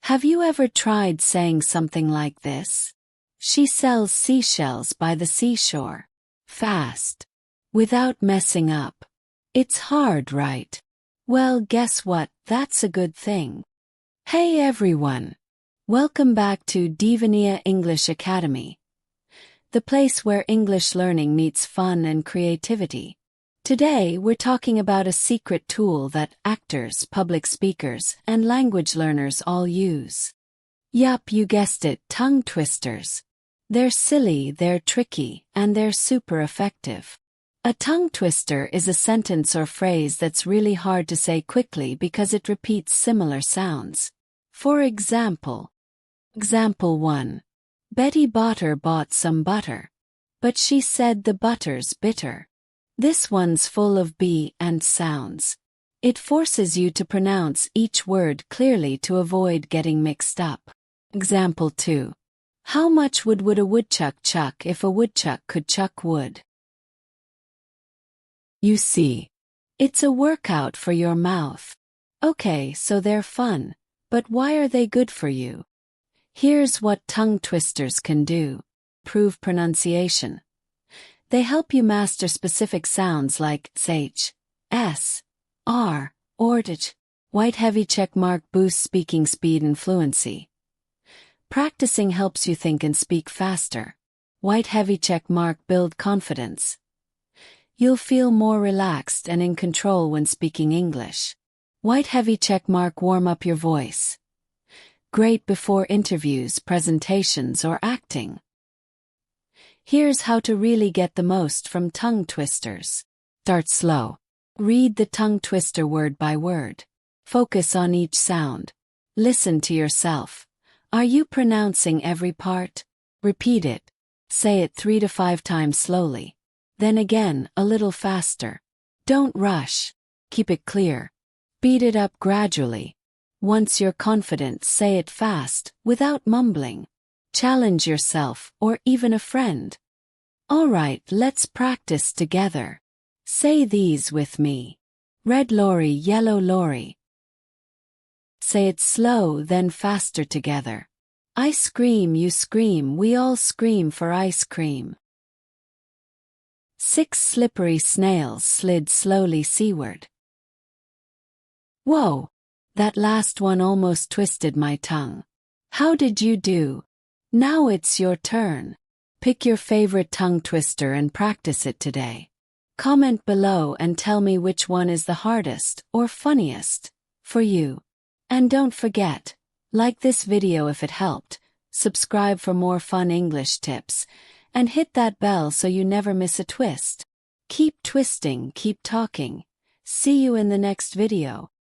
Have you ever tried saying something like this? She sells seashells by the seashore. Fast. Without messing up. It's hard, right? Well, guess what? That's a good thing. Hey everyone. Welcome back to Divania English Academy, the place where English learning meets fun and creativity. Today we're talking about a secret tool that actors, public speakers, and language learners all use. Yup, you guessed it, tongue twisters. They're silly, they're tricky, and they're super effective. A tongue twister is a sentence or phrase that's really hard to say quickly because it repeats similar sounds. For example, Example 1. Betty Botter bought some butter. But she said the butter's bitter. This one's full of B and sounds. It forces you to pronounce each word clearly to avoid getting mixed up. Example 2. How much would a woodchuck chuck if a woodchuck could chuck wood? You see, it's a workout for your mouth. Okay, so they're fun, but why are they good for you? Here's what tongue twisters can do. Improve pronunciation. They help you master specific sounds like sh, s, r, or th. White heavy check mark boosts speaking speed and fluency. Practicing helps you think and speak faster. White heavy check mark build confidence. You'll feel more relaxed and in control when speaking English. White heavy check mark warm up your voice. Great before interviews, presentations, or acting. Here's how to really get the most from tongue twisters. Start slow. Read the tongue twister word by word. Focus on each sound. Listen to yourself. Are you pronouncing every part? Repeat it. Say it 3 to 5 times slowly. Then again, a little faster. Don't rush. Keep it clear. Speed it up gradually. Once you're confident, say it fast, without mumbling. Challenge yourself, or even a friend. Alright, let's practice together. Say these with me. Red lorry, yellow lorry. Say it slow, then faster together. I scream, you scream, we all scream for ice cream. 6 slippery snails slid slowly seaward. Whoa! That last one almost twisted my tongue. How did you do? Now it's your turn. Pick your favorite tongue twister and practice it today. Comment below and tell me which one is the hardest or funniest for you. And don't forget, like this video if it helped, subscribe for more fun English tips, and hit that bell so you never miss a twist. Keep twisting, keep talking. See you in the next video.